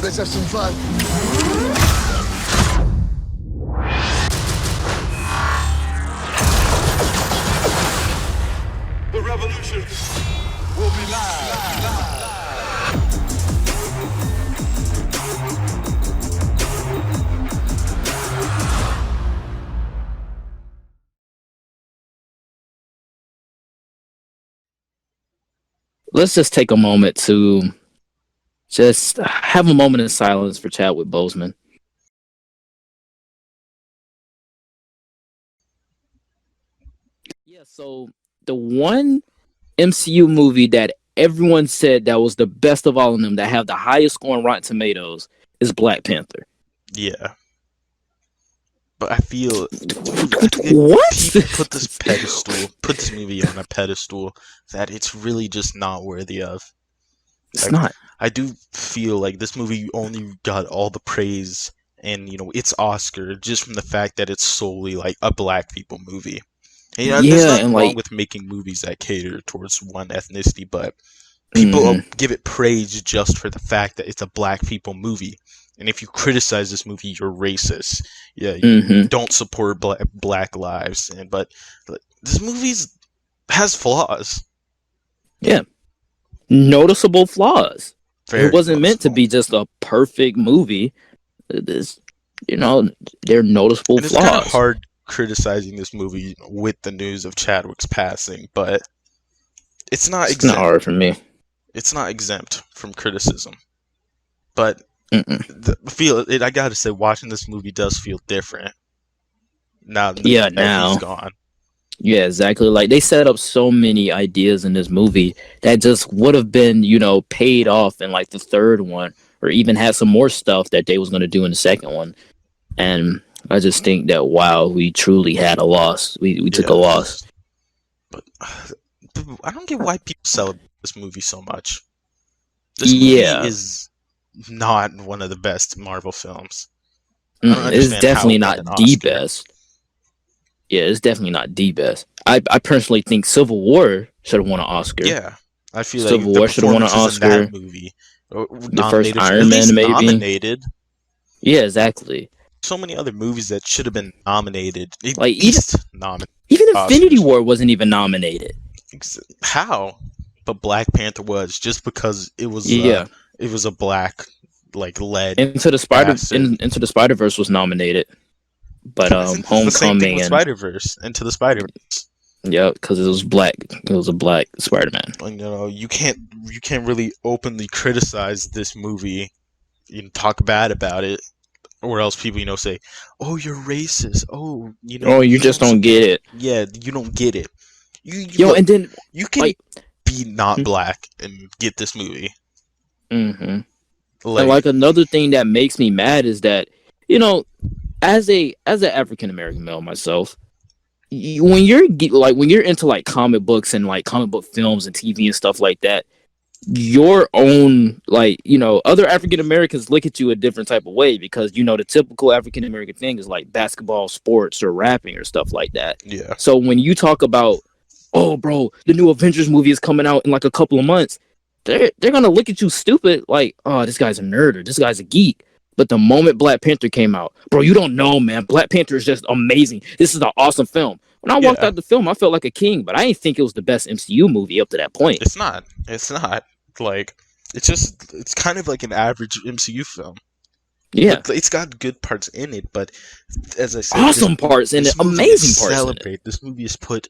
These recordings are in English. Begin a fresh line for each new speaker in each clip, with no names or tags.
Let's have some fun.
The revolution will be live.
Let's just take a moment to just have a moment of silence for Chadwick Boseman. Yeah, so the one MCU movie that everyone said that was the best of all of them, that have the highest score on Rotten Tomatoes, is Black Panther.
Yeah. But I feel
what?
People put this movie on a pedestal that it's really just not worthy of.
It's not.
I do feel like this movie only got all the praise and its Oscar just from the fact that it's solely like a black people movie. And, there's nothing wrong with making movies that cater towards one ethnicity, but people give it praise just for the fact that it's a black people movie. And if you criticize this movie, you're racist. Yeah, you don't support black lives. But this movie has flaws.
Yeah, noticeable flaws. It wasn't meant to be just a perfect movie. This, they're noticeable
and it's
flaws.
It's kind of hard criticizing this movie with the news of Chadwick's passing, but it's not exempt.
It's not hard for me.
It's not exempt from criticism. But I gotta say, watching this movie does feel different now that he's gone.
Yeah, exactly. Like, they set up so many ideas in this movie that just would have been, paid off in like the third one, or even had some more stuff that they was going to do in the second one. And I just think that, wow, we truly had a loss. We took a loss.
But I don't get why people celebrate this movie so much. This movie is not one of the best Marvel films.
It's definitely not the best. Yeah, it's definitely not the best. I personally think Civil War should have won an Oscar.
Yeah, I feel
Civil War should have won an Oscar.
In that movie,
the first Iron Man, maybe
nominated.
Yeah, exactly.
So many other movies that should have been nominated.
Like even Infinity War wasn't even nominated.
How? But Black Panther was, just because it was. It was a black led.
Into the Spider-Verse was nominated. But Homecoming and
Into the Spider-Verse.
Yeah, because it was black. It was a black Spider-Man.
And, you can't really openly criticize this movie, talk bad about it, or else people say, "Oh, you're racist." Oh,
you just don't get it.
Yeah, you don't get it.
And then
you can be not black and get this movie.
And another thing that makes me mad is that as an African American male myself, when you're into comic books and comic book films and TV and stuff like that, your own other African Americans look at you a different type of way, because the typical African American thing is like basketball, sports, or rapping or stuff like that.
Yeah.
So when you talk about, oh bro, the new Avengers movie is coming out in a couple of months, they're gonna look at you stupid, like, oh, this guy's a nerd or this guy's a geek. But the moment Black Panther came out, bro, you don't know, man. Black Panther is just amazing. This is an awesome film. When I walked out the film, I felt like a king, but I didn't think it was the best MCU movie up to that point.
It's not. It's kind of like an average MCU film.
Yeah.
It's got good parts in it, but as I said,
awesome parts in it, amazing parts in it.
This movie is put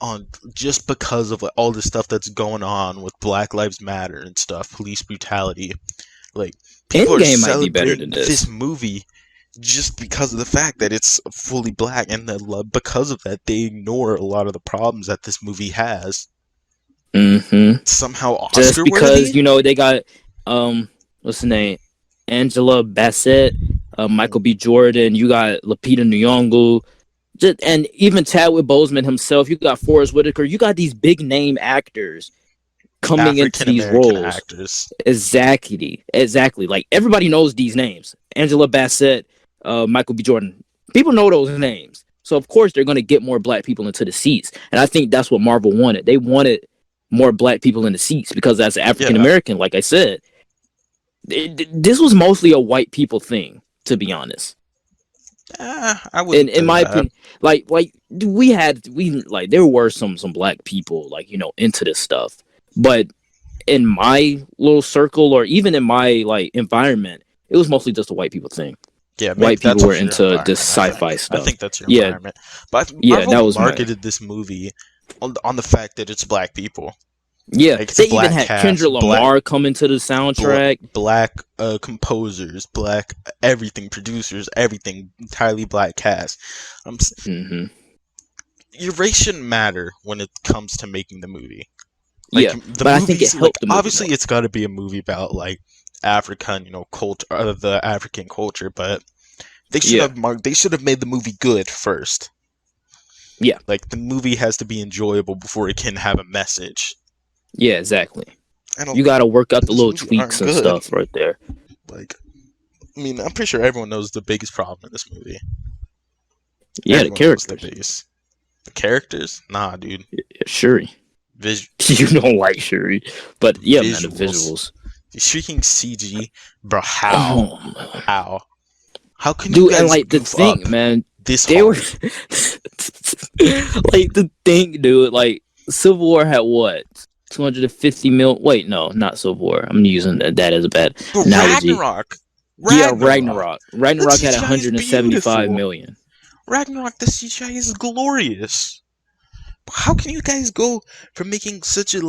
on just because of all the stuff that's going on with Black Lives Matter and stuff, police brutality. People
Endgame
are
might be better than
this movie just because of the fact that it's fully black, and that because of that, they ignore a lot of the problems that this movie has. Somehow Oscar
just because they got what's the name, Angela Bassett, Michael B. Jordan, you got Lupita Nyong'o, and even Chadwick Boseman himself. You got Forrest Whitaker. You got these big name actors coming into these roles.
Actors.
Exactly. Like, everybody knows these names. Angela Bassett, Michael B. Jordan. People know those names. So of course they're going to get more black people into the seats. And I think that's what Marvel wanted. They wanted more black people in the seats, because as an African American, like I said, this was mostly a white people thing, to be honest.
I wouldn't.
In my opinion, like there were some black people like into this stuff, but in my little circle or even in my like environment, it was mostly just a white people thing.
Yeah,
white people were into this sci-fi stuff.
I think that's your environment. But Marvel marketed this movie on the fact that it's black people.
Yeah,
like,
they even had Kendrick Lamar come into the soundtrack.
Black composers, black everything, producers, everything, entirely black cast. Your race shouldn't matter when it comes to making the movie. Like,
yeah, but I think it helped the movie.
Obviously, it's got to be a movie about like African, culture, the African culture, but they should have made the movie good first.
Yeah,
like the movie has to be enjoyable before it can have a message. Yeah,
exactly. You got to work out the little tweaks and stuff right there.
Like, I mean, I'm pretty sure everyone knows the biggest problem in this movie.
Yeah, everyone the characters.
The characters? Nah, dude.
Shuri. You don't like Shuri, but yeah, man, the visuals.
The shrieking CG, bro. How can
you
guys
and like the thing, man? They were like the thing, dude. Like Civil War had what? 250 mil. Wait, no, not Civil War. I'm using that as a bad analogy.
Ragnarok.
Yeah, Ragnarok. Ragnarok had 175 million.
Ragnarok, the CGI is glorious. How can you guys go from making such a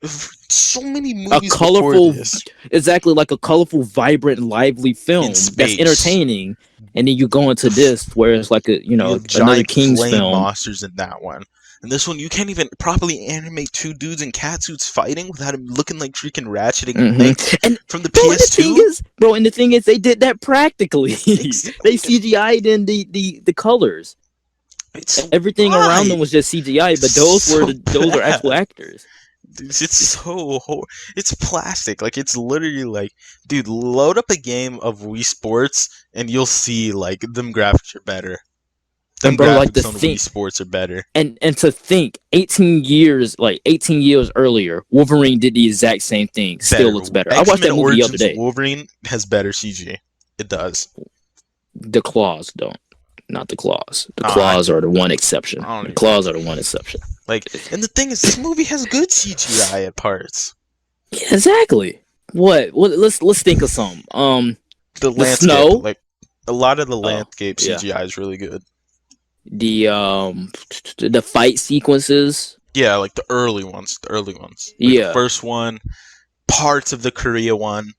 so many movies
a colorful, exactly like a colorful, vibrant, lively film that's entertaining, and then you go into this where it's like another King's
flame
film.
Monsters in that one. And this one, you can't even properly animate two dudes in catsuits fighting without him looking like freaking Ratchet and Clank from the PS2.
And the thing is, they did that practically. They CGI'd in the colors. Everything around them was just CGI, but those are actual actors.
It's plastic. Like, it's literally like, dude, load up a game of Wii Sports and you'll see like them graphics are better. Them graphics on Wii Sports are better.
And to think 18 years earlier, Wolverine did the exact same thing. Still looks better. I watched that movie the other day.
Wolverine has better CG. It does.
The claws don't. Not the claws. The claws are the one exception. The claws are the one exception.
Like, and the thing is, this movie has good CGI at parts.
Yeah, exactly. What? Let's think of some.
The landscape,
snow.
Like, a lot of the landscape CGI is really good.
The fight sequences.
Yeah, like the early ones. Like
the
first one, parts of the Korea one.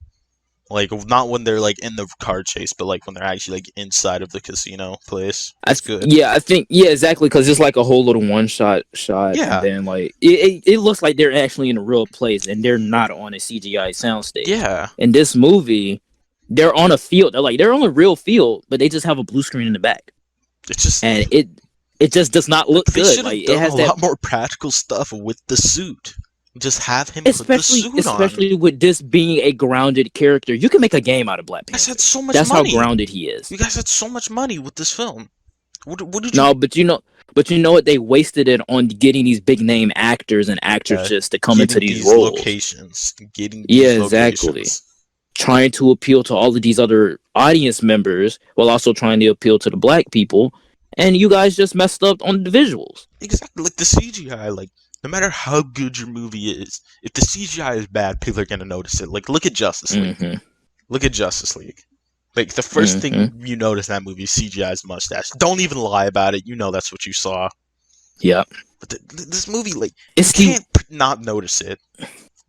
Like, not when they're like in the car chase, but like when they're actually like inside of the casino place. That's good.
Yeah, I think exactly, because it's like a whole little one shot. Yeah, and then like it looks like they're actually in a real place and they're not on a CGI soundstage.
Yeah.
In this movie, they're on a field. They're on a real field, but they just have a blue screen in the back.
It's just
it just does not look good.
Like, it has a lot more practical stuff with the suit. Just have him put the suit on.
Especially with this being a grounded character. You can make a game out of Black Panther.
You guys had so much
That's
money.
How grounded he is.
You guys had so much money with this film. What did you...
No, but you know what? They wasted it on getting these big name actors and actresses to come into these roles. Exactly. Trying to appeal to all of these other audience members while also trying to appeal to the black people. And you guys just messed up on the visuals.
Exactly. Like the CGI, like, no matter how good your movie is, if the CGI is bad, people are going to notice it. Like, look at Justice League. Look at Justice League. Like, the first thing you notice in that movie is CGI's mustache. Don't even lie about it. You know that's what you saw.
Yeah.
But this movie, like, you can't not notice it.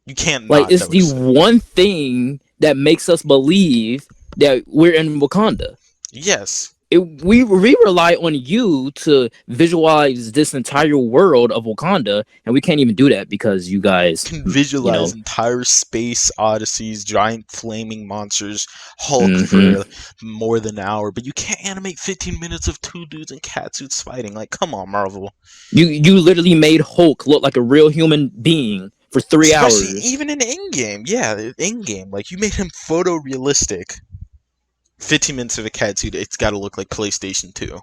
You can't
not notice it. It's the one thing that makes us believe that we're in Wakanda.
Yes.
We rely on you to visualize this entire world of Wakanda, and we can't even do that because you guys
can visualize entire space odysseys, giant flaming monsters, Hulk for more than an hour, but you can't animate 15 minutes of two dudes in catsuits fighting. Like, come on, Marvel.
You literally made Hulk look like a real human being for 3 hours.
Even in Endgame, like, you made him photorealistic. 15 minutes of a catsuit, it's got to look like PlayStation 2.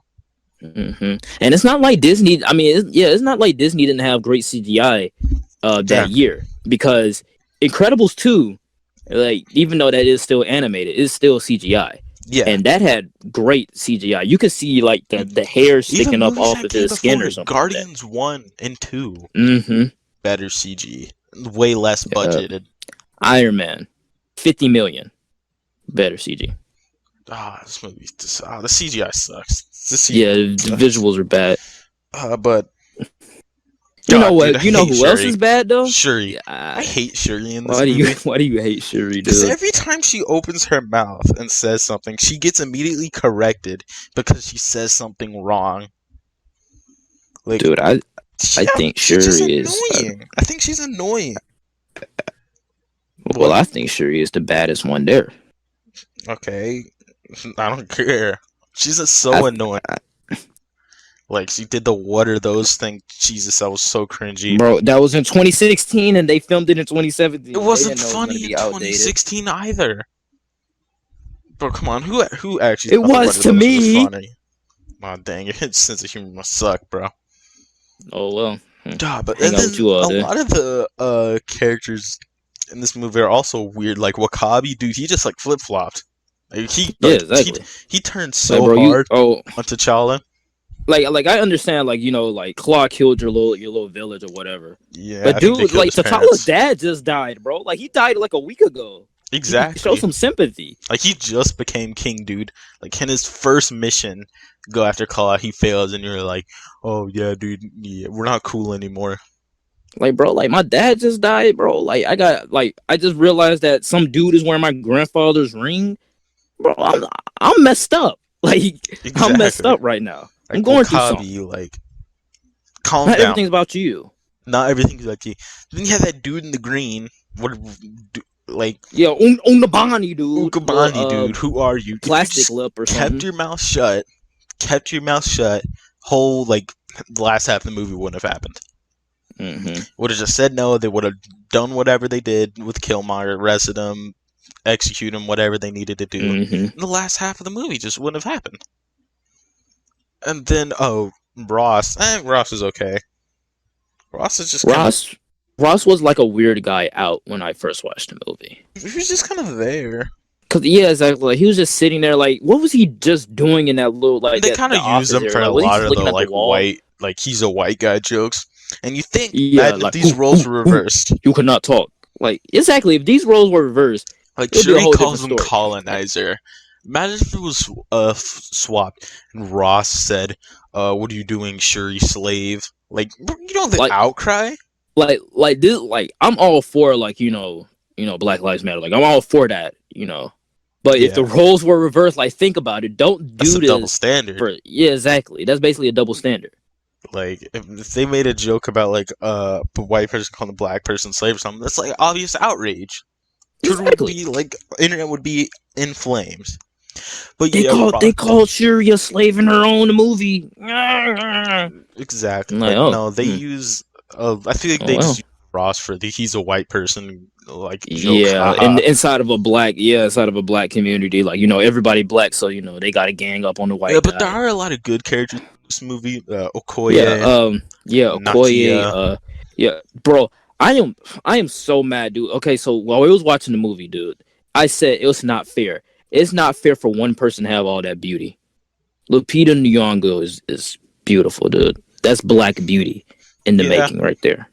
And it's not like Disney. I mean, it's not like Disney didn't have great CGI that year, because Incredibles 2 Like, even though that is still animated, it's still CGI.
Yeah.
And that had great CGI. You could see like the hair sticking
Even
up
movies
off
that
of
came
his skin
before
or
it,
something.
Guardians 1 and 2,
Mm-hmm.
better CG, way less budgeted.
Iron Man, 50 million, better CG.
This movie, the CGI sucks. The
CGI visuals are bad.
But
you know what?
Dude,
you know who
Shuri.
else is bad though?
Shuri.
Yeah,
I hate Shuri in this movie.
Why do you hate Shuri, dude?
Because every time she opens her mouth and says something, she gets immediately corrected because she says something wrong. Like,
dude, I think Shuri is
annoying. I think she's annoying.
Well, I think Shuri is the baddest one there.
Okay, I don't care. She's so annoying. Like, she did the "what are those things?" Jesus, that was so cringy.
Bro, that was in 2016 and they filmed it in 2017.
It wasn't funny in 2016 either. Bro, come on, who actually?
It was to me.
Was funny? Oh, dang, your sense of humor must suck, bro.
Oh well.
But a lot of the characters in this movie are also weird. Like Wakabi, dude, he just like flip flopped. Like,
exactly.
He turned so hard on T'Challa.
Like I understand, like, you know, like Claw killed your little village or whatever.
Yeah,
but dude, like T'Challa's dad just died, bro. Like he died like a week ago.
Exactly.
Show some sympathy.
Like he just became king, dude. Like in his first mission, go after Claw, he fails, and you're like, oh yeah, dude, yeah, we're not cool anymore.
Like, bro, like my dad just died, bro. Like I just realized that some dude is wearing my grandfather's ring, bro. I'm messed up. Like exactly. I'm messed up right now. Like, I'm going through something.
Like, calm
Not
down.
Everything's about you.
Not everything's about you. Then you have that dude in the green.
Yeah, Unabani dude.
Ukabani dude. Who are you?
Plastic lip or something.
Kept your mouth shut. Whole the last half of the movie wouldn't have happened.
Mm-hmm.
Would have just said no. They would have done whatever they did with Killmonger, arrested him, execute him, whatever they needed to do.
Mm-hmm.
The last half of the movie just wouldn't have happened. And then, Ross. Ross is okay. Ross is just
Ross was like a weird guy out when I first watched the movie.
He was just kind of there.
Cause yeah, exactly. Like, he was just sitting there. Like, what was he just doing in that little like?
They kind of use him for a lot of the like white, like he's a white guy jokes. And you think that if these roles were reversed,
you could not talk. Like exactly, if these roles were reversed,
like Shuri calls him colonizer. Imagine if it was swapped and Ross said, "What are you doing, Shuri, slave?" Like, you know the outcry.
Like this. Like I'm all for you know Black Lives Matter. Like I'm all for that. You know, but if the roles were reversed, like think about it. Don't do this.
Double standard.
Yeah, exactly. That's basically a double standard.
Like if they made a joke about like a white person calling a black person slave or something, that's like obvious outrage.
Exactly.
Would be internet would be in flames. But
they called Shuri a slave in her own movie.
Exactly. Like, no, they use. I feel like they just use Ross for he's a white person. Like inside of a black community, like everybody black, so they got to gang up on the white. Yeah, but
guy.
there are a lot of good characters in this movie. Okoye.
Okoye. Bro, I am so mad, dude. Okay, so while we was watching the movie, dude, I said it was not fair. It's not fair for one person to have all that beauty. Lupita Nyong'o is beautiful, dude. That's black beauty in the making right there.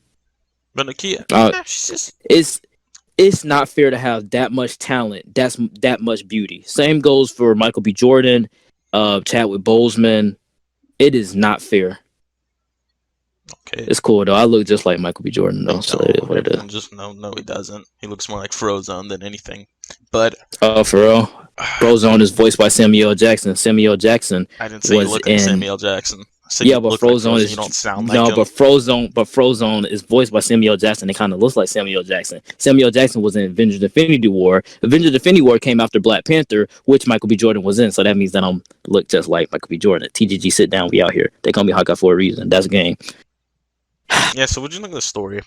But Nakia, she's
just... It's not fair to have that much talent, that much beauty. Same goes for Michael B. Jordan, Chadwick Boseman. It is not fair.
Okay.
It's cool though. I look just like Michael B. Jordan though. So it is what it is.
Just no, he doesn't. He looks more like Frozone than anything. But
for real, Frozone is voiced by Samuel L. Jackson. Samuel L. Jackson.
I didn't say you look like Samuel L. Jackson.
So but Frozone is.
You don't sound like him.
But Frozone is voiced by Samuel L. Jackson. It kind of looks like Samuel L. Jackson. Samuel L. Jackson was in Avengers: Infinity War. Avengers: Infinity War came after Black Panther, which Michael B. Jordan was in. So that means that I'm look just like Michael B. Jordan. TGG, sit down. We out here. They call me Hawkeye for a reason. That's a game.
Yeah. So what'd you think of the story?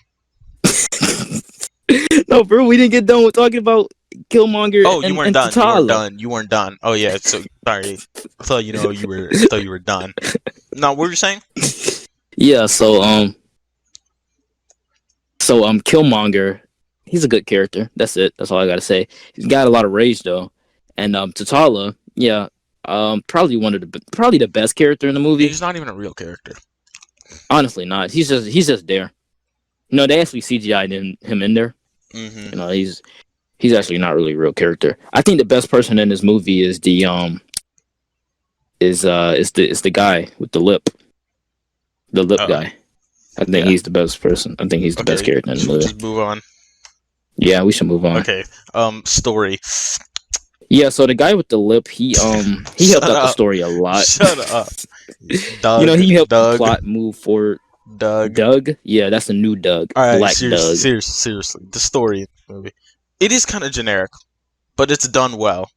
No, bro, we didn't get done with talking about Killmonger.
Oh, you weren't done.
T'Challa.
You weren't done. Oh yeah. So sorry. I thought you were done. No, what were you saying?
Yeah. So Killmonger he's a good character. That's it. That's all I gotta say. He's got a lot of rage though, and T'Challa, yeah, probably probably the best character in the movie.
He's not even a real character.
Honestly, not. He's just there. They actually CGI'd him in there.
Mm-hmm.
He's actually not really a real character. I think the best person in this movie is the guy with the lip guy. I think he's the best person. I think he's the best character in the movie.
Just move on.
Yeah, we should move on.
Okay. Story.
Yeah, so the guy with the lip, he helped out the story a lot.
Shut up. Doug,
he helped the plot move forward. Doug? Yeah, that's a new Doug.
All right,
Black Doug.
Seriously. The story in the movie. It is kind of generic, but it's done well.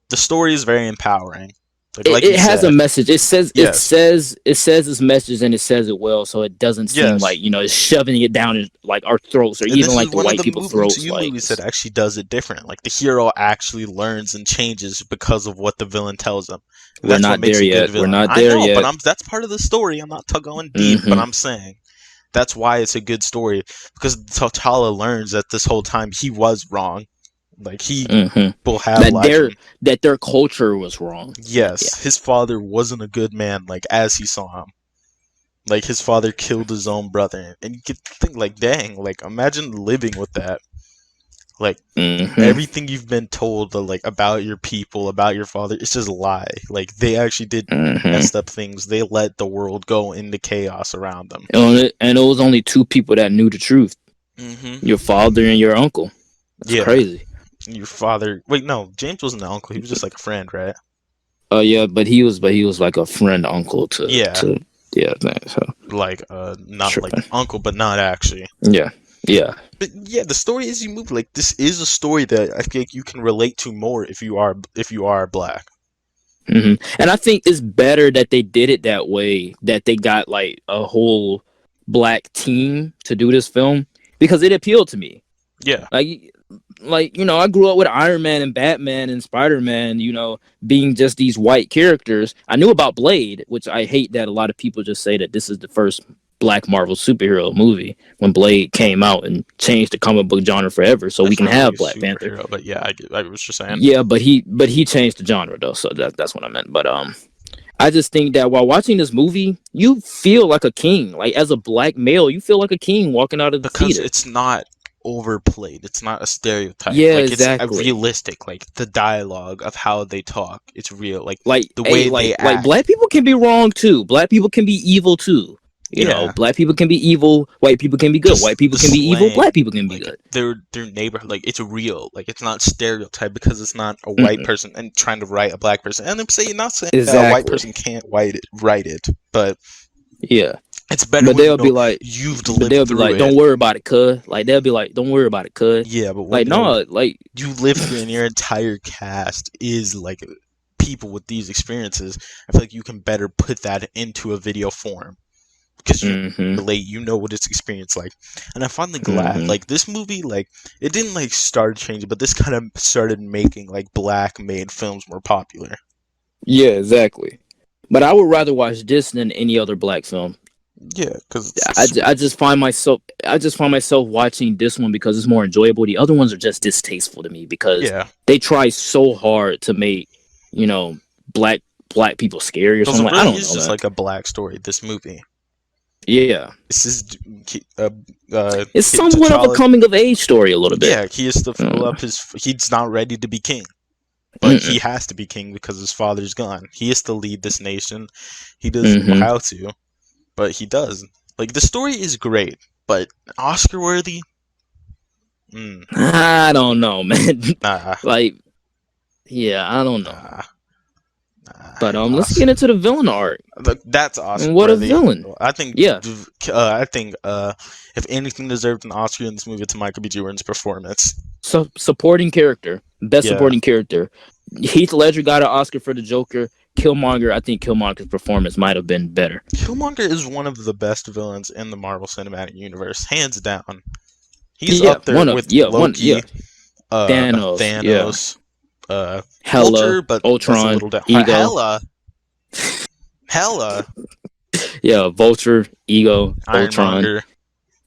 The story is very empowering.
It has a message. It says its message, and it says it well, so it doesn't seem like it's shoving it down in like our throats, or even like the white people's throats.
Movies that actually does it different. Like the hero actually learns and changes because of what the villain tells him.
We're not there yet. We're not there yet.
But that's part of the story. I'm not going deep, but I'm saying that's why it's a good story, because T'Challa learns that this whole time he was wrong. Like he will have
that their culture was wrong.
Yes, his father wasn't a good man. Like as he saw him, like his father killed his own brother, and you could think like, dang, like imagine living with that. Like everything you've been told, like about your people, about your father, it's just a lie. Like they actually did messed up things. They let the world go into chaos around them.
And it was only two people that knew the truth: your father and your uncle. That's crazy.
Your father. Wait, no, James wasn't an uncle. He was just like a friend, right?
Yeah, but he was like a friend uncle to so
like not like an uncle, but not actually.
Yeah.
But yeah, the story as you move, like this is a story that I think you can relate to more if you are black.
And I think it's better that they did it that way. That they got like a whole black team to do this film, because it appealed to me.
Yeah,
like I grew up with Iron Man and Batman and Spider-Man, being just these white characters. I knew about Blade, which I hate that a lot of people just say that this is the first black Marvel superhero movie, when Blade came out and changed the comic book genre forever, so we can have Black Panther.
But yeah, I was just saying.
Yeah, but he changed the genre though, so that's what I meant. But I just think that while watching this movie, you feel like a king. Like as a black male, you feel like a king walking out of the theater.
Because it's not overplayed. It's not a stereotype.
Yeah,
like,
exactly.
It's realistic. Like the dialogue of how they talk, it's real. Like the
way they act. Like black people can be wrong too. Black people can be evil too. You know, black people can be evil. White people can be good. White people can be evil. Black people can be good.
Their neighborhood, like it's real. Like it's not stereotype, because it's not a white person and trying to write a black person. And I'm saying, not saying that a white person can't write it, but
yeah.
It's better.
But they'll be like,
you've lived through it.
Don't worry about it, cuz. Like they'll be like, don't worry about it, cuz.
Yeah, but
like no, like
you live through, and your entire cast is like people with these experiences. I feel like you can better put that into a video form, because you relate. You know what it's experienced like. And I'm finally glad. Like this movie, like it didn't like start changing, but this kind of started making like black made films more popular.
Yeah, exactly. But I would rather watch this than any other black film.
Yeah, because
I just find myself watching this one because it's more enjoyable. The other ones are just distasteful to me because they try so hard to make black people scary or something. I don't know.
It's just like a black story. This movie.
Yeah,
this is
it's somewhat of a coming of age story a little bit.
Yeah, he has to fill up his. He's not ready to be king, but he has to be king because his father's gone. He has to lead this nation. He doesn't know how to. But he does. Like, the story is great, but Oscar worthy?
I don't know, man.
Nah.
Like, yeah, I don't know. Nah. But let's get into the villain arc.
Look, that's Oscar.
And what a villain!
I think. Yeah. I think if anything deserved an Oscar in this movie, it's Michael B. Jordan's performance. So
supporting character, best supporting character. Heath Ledger got an Oscar for the Joker. Killmonger, I think Killmonger's performance might have been better.
Killmonger is one of the best villains in the Marvel Cinematic Universe, hands down. He's up there with Loki, Thanos,
Hela,
Vulture, but
Ultron, Ego.
Hela.
Yeah, Vulture, Ego,
Ironmonger.
Ultron.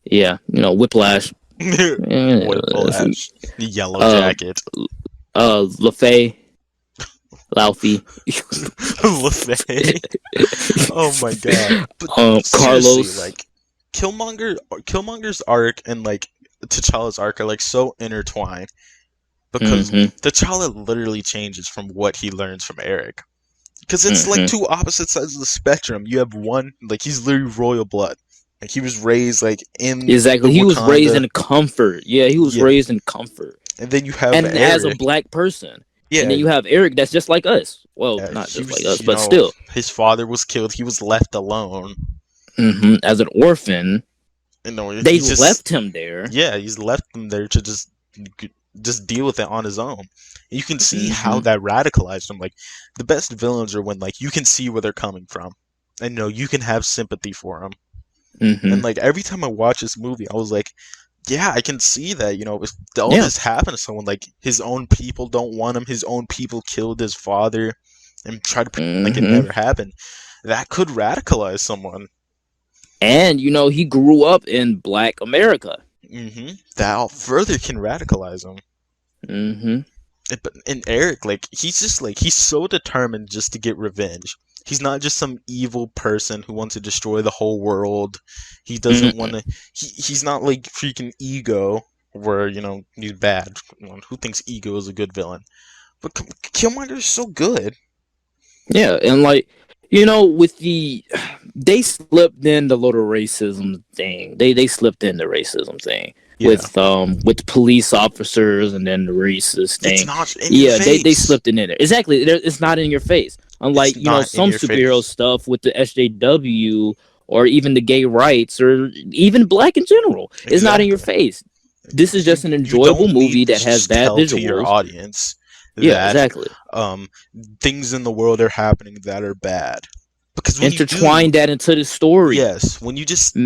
Yeah, Whiplash. Yeah,
Whiplash. The yellow jacket.
LaFay. Laufey.
LaFay. Oh my god. But seriously,
Carlos.
like Killmonger's arc and like T'Challa's arc are like so intertwined because T'Challa literally changes from what he learns from Eric. Because it's like two opposite sides of the spectrum. You have one, like he's literally royal blood. Like he was raised like in
exactly. He was
Wakanda.
raised in comfort. Yeah, he was raised in comfort.
And then you have
and
Eric.
as a black person.
Yeah.
And then you have Eric that's just like us. Well, not just like us, but still.
His father was killed. He was left alone.
As an orphan. They
just
left him there.
Yeah, he's left him there to just deal with it on his own. You can see how that radicalized him. Like the best villains are when like you can see where they're coming from, and you can have sympathy for them. And like every time I watch this movie, I was like, yeah, I can see that. If all this happened to someone, like his own people don't want him. His own people killed his father, and try to pretend like it never happened. That could radicalize someone.
And he grew up in Black America.
That further can radicalize him. And Eric, like he's just like he's so determined just to get revenge. He's not just some evil person who wants to destroy the whole world. He doesn't want to. He's not like freaking Ego, where he's bad. Who thinks Ego is a good villain? But Killmonger is so good.
Yeah, and like with they slipped in the little racism thing. They slipped in the racism thing. Yeah. With police officers and then the racist thing.
It's not in your face.
They slipped it in there. Exactly. It's not in your face. Unlike some superhero stuff with the SJW or even the gay rights or even black in general. Exactly. It's not in your face. This is just an enjoyable movie that has bad visuals.
To your audience.
Yeah, exactly.
Things in the world are happening that are bad. Because when
intertwine that into the story.
Yes, when you just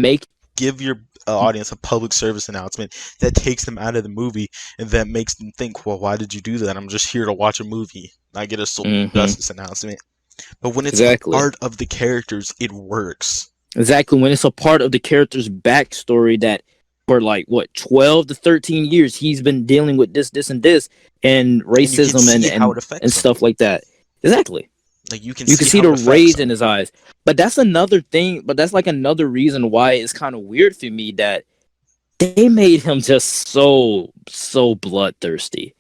give your audience a public service announcement that takes them out of the movie and that makes them think, well, why did you do that? I'm just here to watch a movie, not get a social justice announcement. But when it's a part of the characters, it works.
Exactly. When it's a part of the character's backstory that for 12 to 13 years he's been dealing with this and this and racism and stuff like that. Exactly.
Like you can
see the rage in his eyes. But that's another thing. But that's like another reason why it's kind of weird for me that they made him just so bloodthirsty.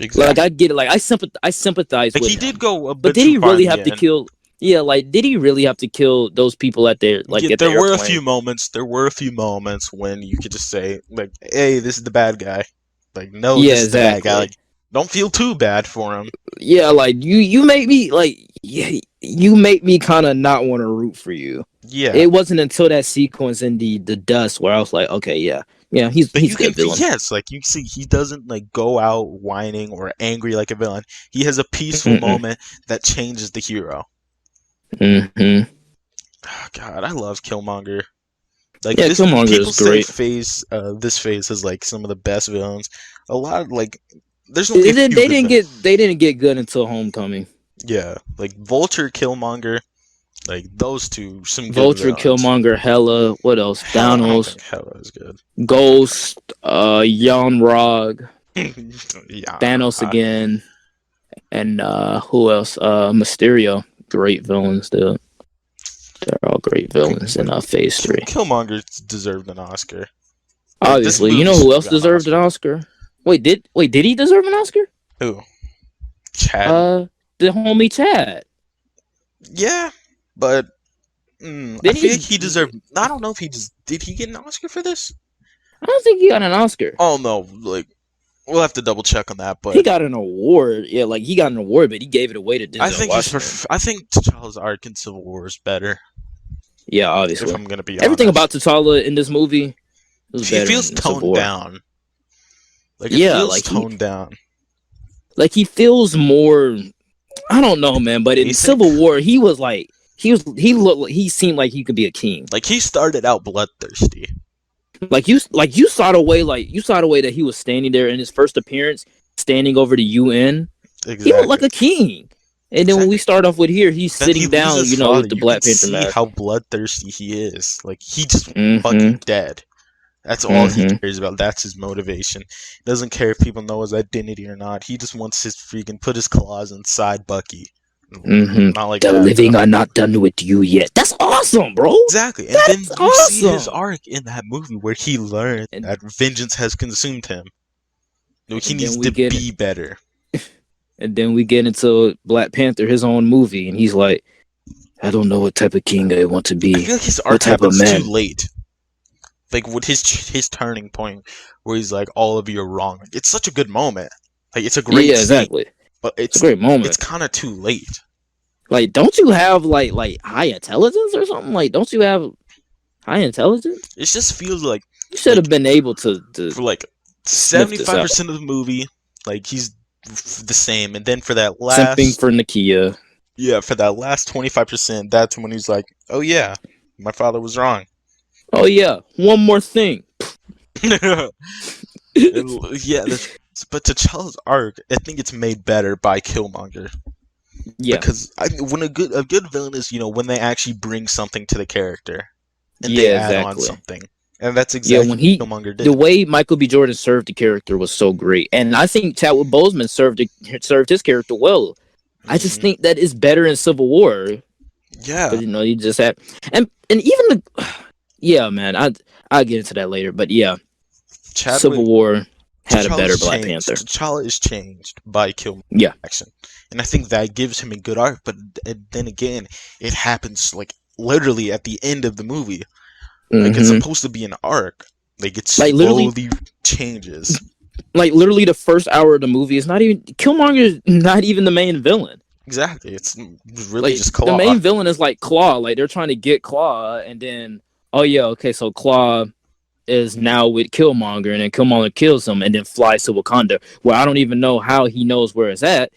Exactly. Like I get it. Like I sympathize with him.
He did go
but did he really have to kill? Yeah, like did he really have to kill those people at their
there were a few moments. There were a few moments when you could just say like, "Hey, this is the bad guy." Like, no, this is the bad guy. Like, don't feel too bad for him. Yeah, like you make me you make me kind of not want to root for you. Yeah, it wasn't until that sequence in the dust where I was like, okay, yeah, he's a good villain. Yes, like you see, he doesn't like go out whining or angry like a villain. He has a peaceful moment that changes the hero. Oh, God, I love Killmonger. Like Killmonger is great. This phase is like some of the best villains. A lot of like. There's only
they didn't get good until Homecoming.
Yeah, like Vulture, Killmonger, like those two. Some
Vulture,
good villains.
Killmonger, Hela. What else? Thanos.
Hela is good.
Ghost, Yon-Rogg, Thanos again, and who else? Mysterio. Great villains, dude. They're all great villains in Phase 3.
Killmonger deserved an Oscar.
Obviously, you know who else deserved an Oscar? Wait, did he deserve an Oscar?
Who? Chad.
The homie Chad.
Yeah, but I feel like he deserved. I don't know if did he get an Oscar for this?
I don't think he got an Oscar.
Oh no, like we'll have to double check on that. But
he got an award. Yeah, like he got an award, but he gave it away to Denzel Washington.
I think T'Challa's arc in Civil War is better.
Yeah, obviously.
If I'm gonna be honest.
Everything about T'Challa in this movie was better.
He feels toned down. Like it feels toned down.
Like he feels more. I don't know, man. But in Civil War, he was like he seemed like he could be a king.
Like he started out bloodthirsty.
Like you saw the way that he was standing there in his first appearance, standing over the UN.
Exactly.
He looked like a king. And then when we start off with here, he's sitting down, with the Black Panther mask.
How bloodthirsty he is. Like he just fucking dead. That's all he cares about. That's his motivation. He doesn't care if people know his identity or not. He just wants his freaking put his claws inside Bucky. Not like
the
that,
living are not done with you yet. That's awesome, bro.
Exactly. And then you see his arc in that movie where he learned that vengeance has consumed him. He needs to be better.
And then we get into Black Panther, his own movie, and he's like, I don't know what type of king I want to be.
I feel like his arc happens too late. Like with his turning point where he's like, all of you are wrong. It's such a good moment. Like it's a great scene,
exactly.
But it's
a great moment.
It's kind of too late.
Like, don't you have like high intelligence or something? Like, don't you have high intelligence?
It just feels like
you should have been able to
for like 75% of the movie, like he's the same, and then for that last
simping for Nakia.
Yeah, for that last 25%, that's when he's like, "Oh yeah, my father was wrong."
Oh yeah, one more thing.
Yeah, but T'Challa's arc, I think it's made better by Killmonger. Yeah, because when a good villain is, when they actually bring something to the character and they add on something, and that's exactly what Killmonger did.
The way Michael B. Jordan served the character was so great, and I think Chadwick Boseman served his character well. I just think that it's better in Civil War.
Yeah,
you just had and even man, I'll get into that later, but yeah, Civil War had a better Black Panther.
T'Challa is changed by Killmonger action, and I think that gives him a good arc. But then again, it happens like literally at the end of the movie. Like it's supposed to be an arc. Like it slowly changes. Like
literally, the first hour of the movie is not even Killmonger's not even the main villain.
Exactly, it's really just Claw.
The main villain is like Claw. Like they're trying to get Claw, and then so Claw is now with Killmonger, and then Killmonger kills him, and then flies to Wakanda, where I don't even know how he knows where it's at.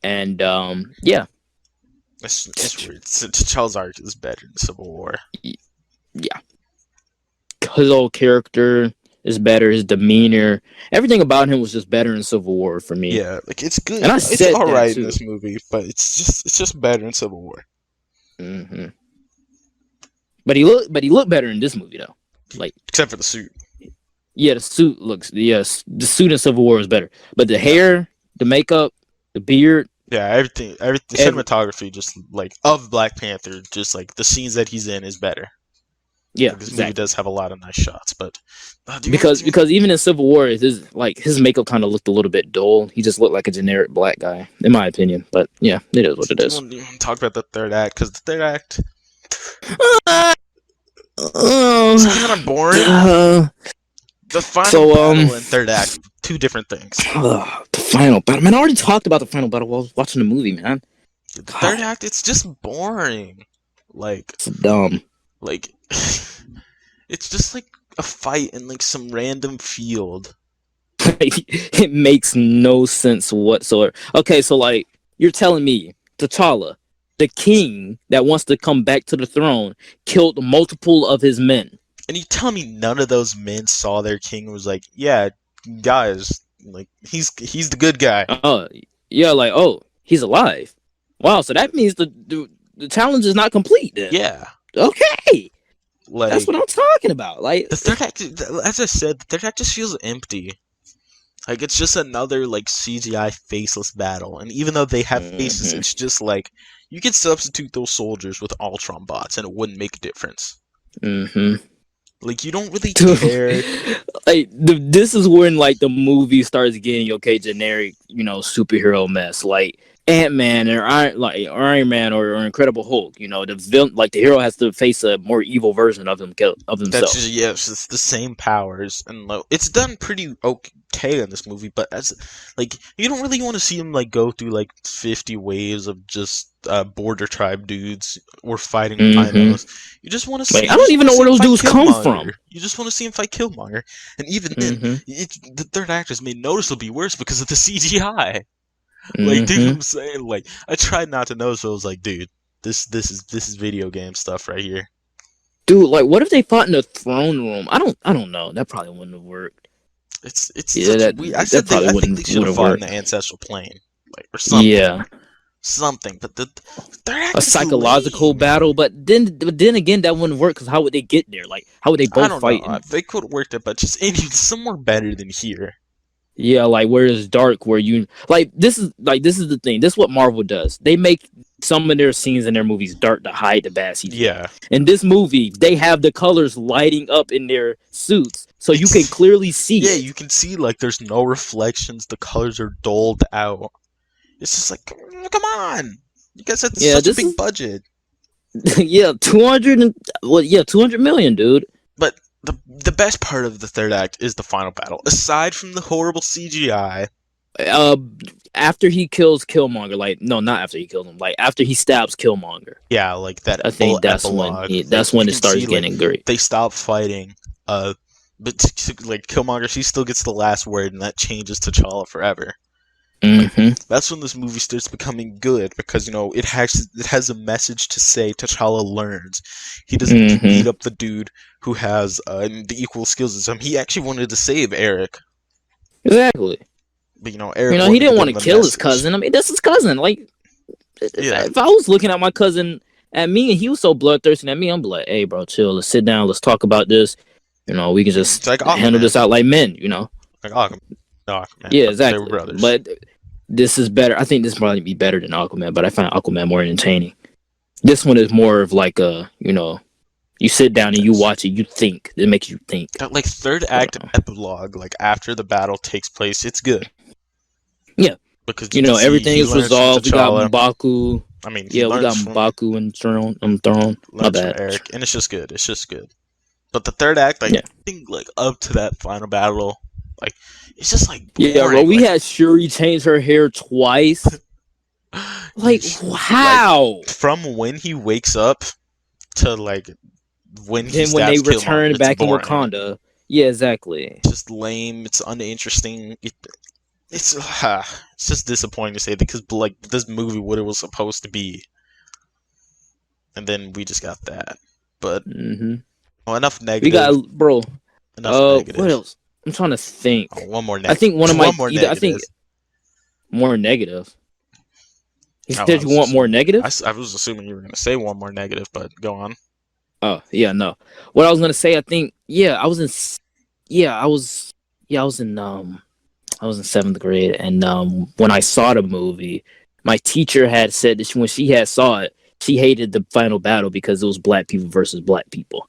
And
it's weird. T'Challa's arc is better in Civil War.
Yeah, his whole character is better. His demeanor, everything about him was just better in Civil War for me.
Yeah, like it's good.
And
it's all right in this movie, but it's just better in Civil War.
But he looked better in this movie though. Like
except for the suit.
Yeah, the suit looks. Yes, the suit in Civil War is better, but the hair, the makeup, the beard.
Yeah, everything. The cinematography, just like of Black Panther, just like the scenes that he's in is better.
Yeah,
this movie does have a lot of nice shots, but
because even in Civil War, his makeup kind of looked a little bit dull. He just looked like a generic black guy, in my opinion. But yeah, it is what it is.
You want to talk about the third act, because the third act it's kind of boring. The final battle and third act, two different things.
The final battle, man. I already talked about the final battle while I was watching the movie, man.
The third act, it's just boring. Like
it's dumb.
Like it's just like a fight in like some random field.
It makes no sense whatsoever. Okay, so like you're telling me T'Challa, the king that wants to come back to the throne, killed multiple of his men.
And you tell me none of those men saw their king and was like, yeah, guys, like he's the good guy.
He's alive. Wow, so that means the challenge is not complete then.
Yeah.
Okay. Like, that's what I'm talking about. Like
the third act, as I said, the third act just feels empty. Like it's just another like CGI faceless battle, and even though they have faces, it's just like you could substitute those soldiers with Ultron bots, and it wouldn't make a difference. Like you don't really care.
Like this is when like the movie starts getting generic, superhero mess. Like Ant-Man or Iron Man or Incredible Hulk. The hero has to face a more evil version of himself.
That's it's the same powers, and it's done pretty okay in this movie. But as you don't really want to see him go through 50 waves of just border tribe dudes or fighting rhinos. You just want to see.
I don't even know where those dudes come from.
You just want to see him fight Killmonger, and even then, the third act is made noticeably worse because of the CGI. Dude, I'm saying, I tried not to notice, but I was like, dude, this is video game stuff right here.
Dude, what if they fought in the throne room? I don't know. That probably wouldn't have worked.
I think they should have fought in the ancestral plane, or something.
Yeah.
something. But the third act
A
is
psychological
lame.
battle, but then again, that wouldn't work because how would they get there? Like, how would they
I
both
don't
fight?
know. They could work it, but just it's somewhere better than here.
Yeah, like where it's dark, where you this is the thing. This is what Marvel does. They make some of their scenes in their movies dark to hide the bad CGI.
Yeah.
In this movie, they have the colors lighting up in their suits, so you can clearly see it.
Yeah, you can see like there's no reflections. The colors are dulled out. It's just like, come on, you guys had such a big budget.
Yeah, 200 million, dude.
But the best part of the third act is the final battle. Aside from the horrible CGI,
after he kills Killmonger, like no, not after he kills him, like after he stabs Killmonger.
Yeah, like that.
I think that's
epilogue,
when it starts getting great.
They stop fighting. But like Killmonger, she still gets the last word, and that changes T'Challa forever. That's when this movie starts becoming good because it has a message to say. T'Challa learns. He doesn't beat up the dude who has the equal skills as him. He actually wanted to save Eric.
Exactly.
But Eric.
He didn't want to kill his cousin. I mean, that's his cousin. Like, if I was looking at my cousin at me and he was so bloodthirsty at me, I'm like, hey, bro, chill. Let's sit down. Let's talk about this. We can just handle this out like men.
Like Aquaman.
Yeah, exactly.
They were brothers.
But this is better. I think this probably be better than Aquaman, but I find Aquaman more entertaining. This one is more of like a, you sit down and you watch it, you think. It makes you think.
That like third act epilogue, like after the battle takes place, it's good.
Yeah.
Because
everything is resolved. We got M'Baku.
I mean,
we got M'Baku and Throne. My bad.
Eric, and it's just good. It's just good. But the third act, I think, like up to that final battle, like it's just like boring.
Yeah, bro. We had Shuri change her hair twice. Like, how?
Like, from when he wakes up to like when he
when they return
Killmonger,
back in Wakanda. Yeah, exactly.
It's just lame. It's uninteresting. It's just disappointing to say because like this movie, what it was supposed to be, and then we just got that. But enough negative.
We got
Enough negative.
What else? I'm trying to think.
One more negative.
I think one of my
I think
more negative. You said you want more negative?
I was assuming you were going to say one more negative, but go on.
Oh yeah, no. What I was going to say, I think, I was in 7th grade, and when I saw the movie, my teacher had said that when she had saw it, she hated the final battle because it was black people versus black people.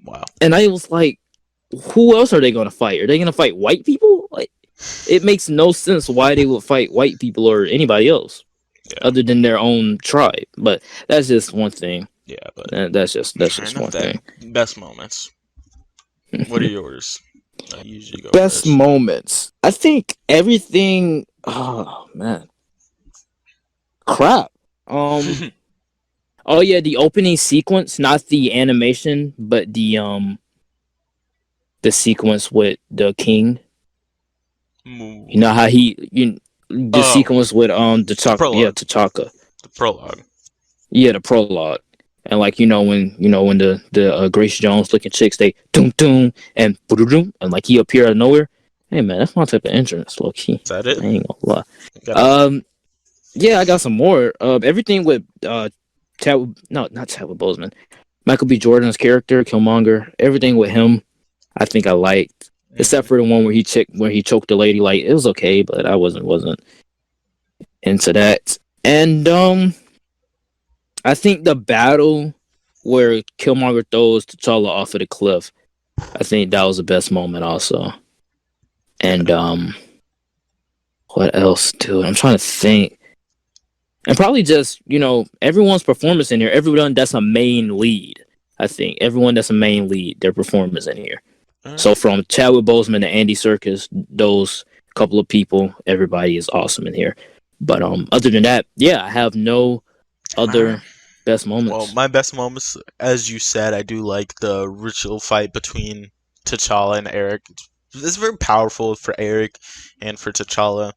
Wow. And
I was like, who else are they going to fight? Are they going to fight white people? Like, it makes no sense why they would fight white people or anybody else other than their own tribe. But that's just one thing. Yeah, but that's just one thing.
Best moments. What are yours? I usually go
best
first.
Moments. I think everything. Oh man, crap. Oh yeah, the opening sequence, not the animation, but the sequence with the king. You know how the sequence with T'Chaka.
The prologue.
Yeah, the prologue. And like when the Grace Jones looking chicks, they doom doom and boom and like he appear out of nowhere. Hey man, that's my type of entrance, low key.
Is that it?
I ain't gonna lie. Yeah, I got some more. Everything with not Chadwick Boseman, Michael B. Jordan's character, Killmonger. Everything with him, I think I liked, except for the one where he choked the lady. Like it was okay, but I wasn't into that. And I think the battle where Killmonger throws T'Challa off of the cliff, I think that was the best moment also. And what else, dude? I'm trying to think. And probably just, everyone's performance in here, everyone that's a main lead, I think. Everyone that's a main lead, their performance in here. So from Chadwick Boseman to Andy Serkis, those couple of people, everybody is awesome in here. But other than that, I have no other best moments.
Well, my best moments, as you said, I do like the ritual fight between T'Challa and Eric. It's very powerful for Eric and for T'Challa.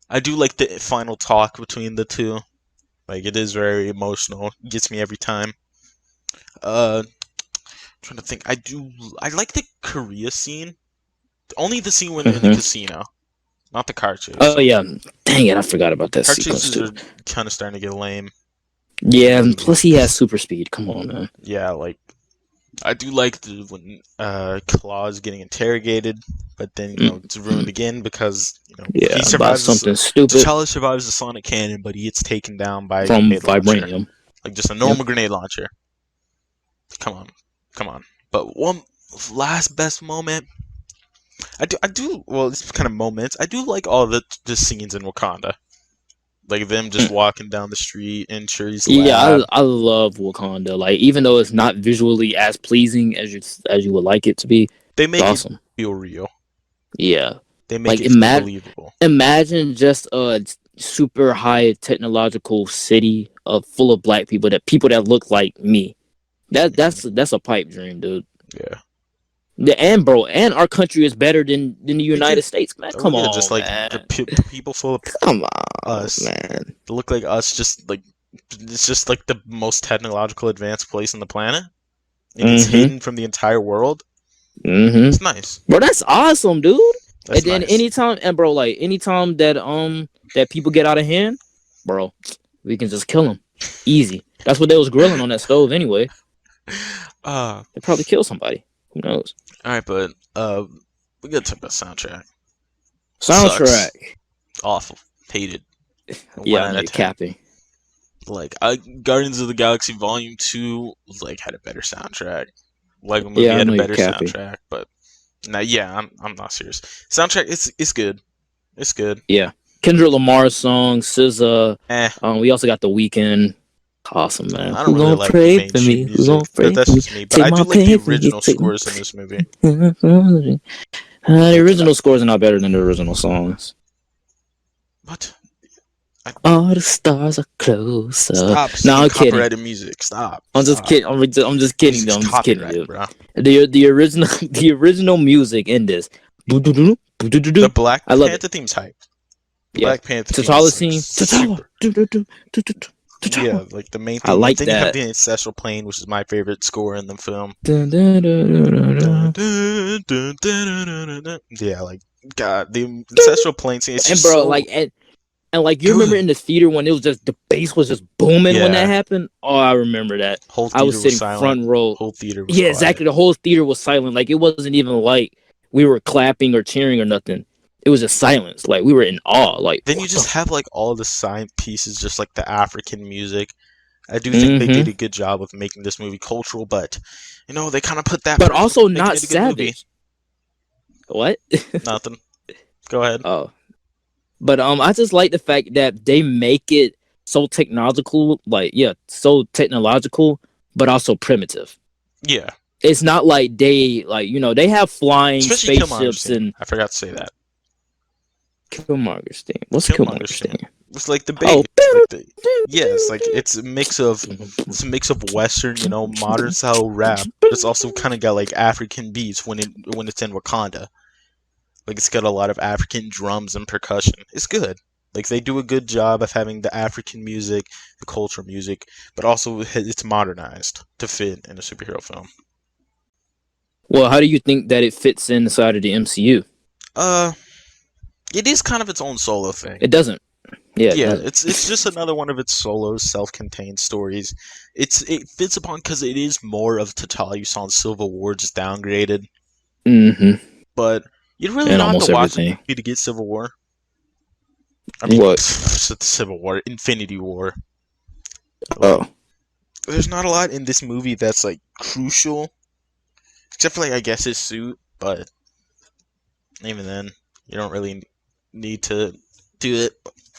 I do like the final talk between the two. Like, it is very emotional. It gets me every time. I'm trying to think. I like the Korea scene. Only the scene when they're in the casino. not the car chase.
Oh yeah, dang it, I forgot about that
Car
sequence
chases
too.
are kind of starting to get lame.
Yeah, and plus he has super speed. Come on, man.
Yeah, like I do like when Claw's getting interrogated, but then it's ruined again because
Yeah,
he
about
survives.
something stupid
T'Challa survives the sonic cannon, but he gets taken down by a
from
grenade launcher.
vibranium.
Like just a normal grenade launcher. Come on. But one last best moment. I do. Well, it's kind of moments. I do like all the scenes in Wakanda, like them just walking down the street in Shuri's lab.
Yeah, I love Wakanda. Like, even though it's not visually as pleasing as you would like it to be,
they make
awesome.
it feel real.
Yeah,
they make it feel believable.
Imagine just a super high technological city full of black people that look like me. That's a pipe dream, dude.
Yeah.
And our country is better than the United States, man. Come on,
just like
man.
the people full of
come on,
us,
man.
They look like us. Just like it's just like the most technological advanced place on the planet, and it's hidden from the entire world. It's nice,
bro. That's awesome, dude.
That's
and then
nice.
anytime that people get out of hand, bro, we can just kill them easy. That's what they was grilling on that stove anyway. They probably kill somebody. Who knows?
All right, but we gotta talk about soundtrack.
Soundtrack,
sucks. Awful, hated.
Yeah, I'm capping.
Like Guardians of the Galaxy Volume 2 had a better soundtrack. Lego Movie had a better soundtrack, but I'm not serious. Soundtrack, it's good. It's good.
Yeah, Kendrick Lamar's song, SZA. We also got The Weeknd. Awesome, man.
I don't really like the mainstream music. That's just me. But I do like the original scores in this movie.
The original scores are not better than the original songs.
What?
All the stars are closer.
Stop
I'm kidding.
Copyrighted music. Stop.
I'm just kidding. I'm just kidding. Though. I'm just kidding, dude.
Bro.
The original music in this.
The Black Panther theme's hyped. Black Panther
theme.
Yeah, like the main thing.
I like
then
that.
You have the Ancestral Plane, which is my favorite score in the film. Yeah, like God, the Ancestral Plane scene.
And bro, you remember in the theater when it was just the bass was just booming when that happened? Oh, I remember that. I was sitting front row.
Whole theater was
quiet. Exactly. The whole theater was silent. Like it wasn't even like we were clapping or cheering or nothing. It was just silence. Like we were in awe. Like
then you just have like all the side pieces, just like the African music. I do think they did a good job of making this movie cultural, but they kind of put that.
But also not savage. What?
Nothing. Go ahead.
Oh, but I just like the fact that they make it so technological, but also primitive.
Yeah.
It's not like they they have flying
especially
spaceships and
I forgot to say that.
Killmonger's theme. What's Killmonger's theme?
It's like the bass. It's like it's a mix of Western, modern style rap, but it's also kind of got like African beats when it's in Wakanda. Like it's got a lot of African drums and percussion. It's good. Like they do a good job of having the African music, the cultural music, but also it's modernized to fit in a superhero film.
Well, how do you think that it fits inside of the MCU?
It is kind of its own solo thing.
It doesn't. Yeah,
it's just another one of its solo, self-contained stories. It fits upon because it is more of T'Challa you saw in Civil War, just downgraded. But you really don't have to watch it to get Civil War. I mean,
what?
Civil War, Infinity War.
Oh,
there's not a lot in this movie that's like crucial, except for I guess his suit. But even then, you don't really need to do it.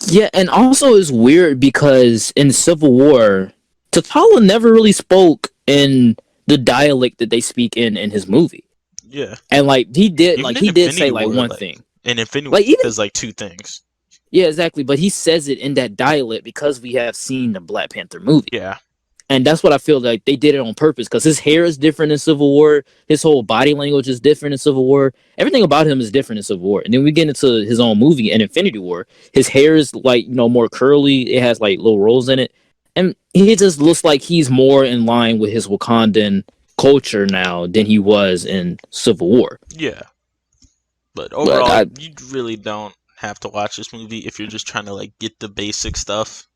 Yeah, and also it's weird because in Civil War, T'Challa never really spoke in the dialect that they speak in his movie.
Yeah,
and he did say one thing.
And Infinity War says two things.
Yeah, exactly. But he says it in that dialect because we have seen the Black Panther movie.
Yeah.
And that's what I feel like they did it on purpose because his hair is different in Civil War. His whole body language is different in Civil War. Everything about him is different in Civil War. And then we get into his own movie in Infinity War. His hair is more curly. It has little rolls in it. And he just looks like he's more in line with his Wakandan culture now than he was in Civil War.
Yeah. But overall, you really don't have to watch this movie if you're just trying to like get the basic stuff.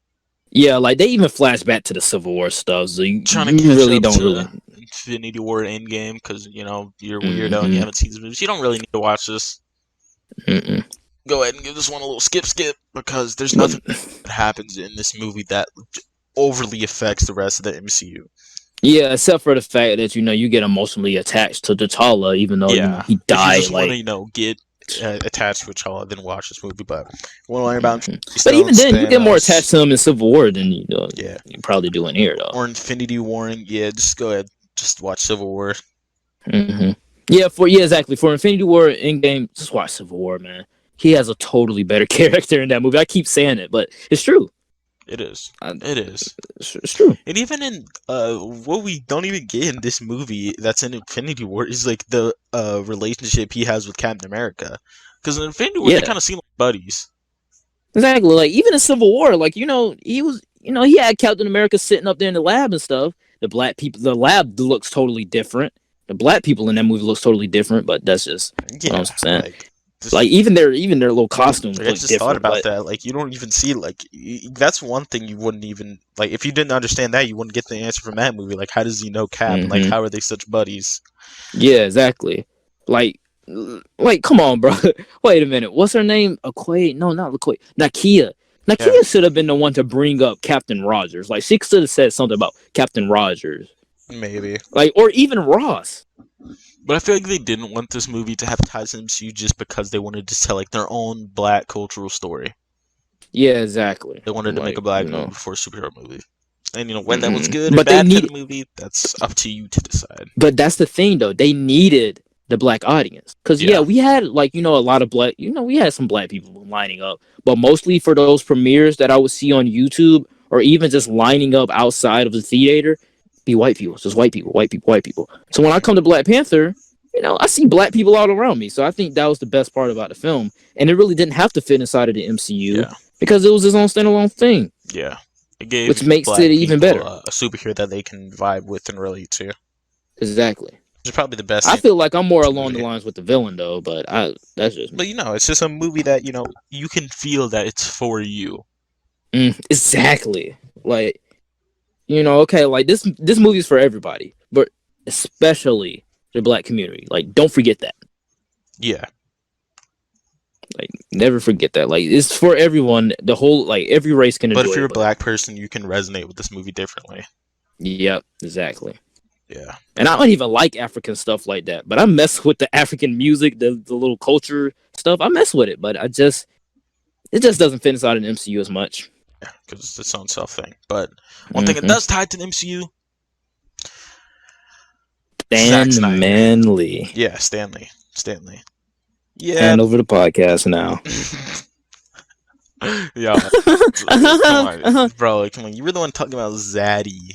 Yeah, like they even flash back to the Civil War stuff, so you
Trying to catch
really
up
don't
to
really.
Infinity War Endgame because you're a weirdo and you haven't seen this movie. So you don't really need to watch this.
Mm-mm.
Go ahead and give this one a little skip because there's nothing that happens in this movie that overly affects the rest of the MCU.
Yeah, except for the fact that you get emotionally attached to T'Challa, even though he died.
If you just want to get attached to T'Challa, then watch this movie. But want to learn about
but even then, you get more attached to him in Civil War than you probably do in here, though.
Or Infinity War. Yeah, just go ahead, just watch Civil War.
Mm-hmm. Yeah, exactly. For Infinity War Endgame, just watch Civil War, man. He has a totally better character in that movie. I keep saying it, but it's true.
It is. It is.
It's true.
And even in what we don't even get in this movie that's in Infinity War is like the relationship he has with Captain America. Because in Infinity War they kind of seem like buddies.
Exactly. Like even in Civil War, like he was, he had Captain America sitting up there in the lab and stuff. The lab looks totally different. The black people in that movie looks totally different, but that's just what I'm saying. Like even their little costumes.
Like, I just thought about that. Like you don't even see that's one thing you wouldn't even like if you didn't understand that you wouldn't get the answer from that movie. Like how does he know Cap?
Mm-hmm.
Like how are they such buddies?
Yeah, exactly. Like come on, bro. Wait a minute. What's her name? Aquay? No, not Aquay. Nakia. Nakia should have been the one to bring up Captain Rogers. Like she should have said something about Captain Rogers.
Maybe.
Like or even Ross.
But I feel like they didn't want this movie to have ties to MCU just because they wanted to tell like their own black cultural story.
Yeah, exactly.
They wanted to make a black movie before a superhero movie. And when that was good or
but
bad for the movie, that's up to you to decide.
But that's the thing though. They needed the black audience. Because we had a lot of black we had some black people lining up. But mostly for those premieres that I would see on YouTube or even just lining up outside of the theater. Be white people, just white people. So when I come to Black Panther, I see black people all around me. So I think that was the best part about the film, and it really didn't have to fit inside of the MCU because it was its own standalone thing.
Yeah, it gave
which makes it even better.
A superhero that they can vibe with and relate to.
Exactly.
Which is probably the best.
I feel like I'm more along the lines with the villain though, but that's just me.
But it's just a movie that you can feel that it's for you.
Exactly. Like. Okay, like this movie is for everybody, but especially the black community. Like, don't forget that.
Yeah.
Like, never forget that. Like, it's for everyone. The whole, every race can enjoy it.
But if you're a black person, you can resonate with this movie differently.
Yep, exactly.
Yeah.
And I don't even like African stuff like that, but I mess with the African music, the little culture stuff. I mess with it, but it just doesn't fit inside an MCU as much.
Yeah, because it's its own self thing. But one thing it does tie to the MCU.
Stan Manley.
Yeah, Stanley. Yeah.
Hand over the podcast now.
Yeah. Come on, bro. Come on. You were the one talking about Zaddy.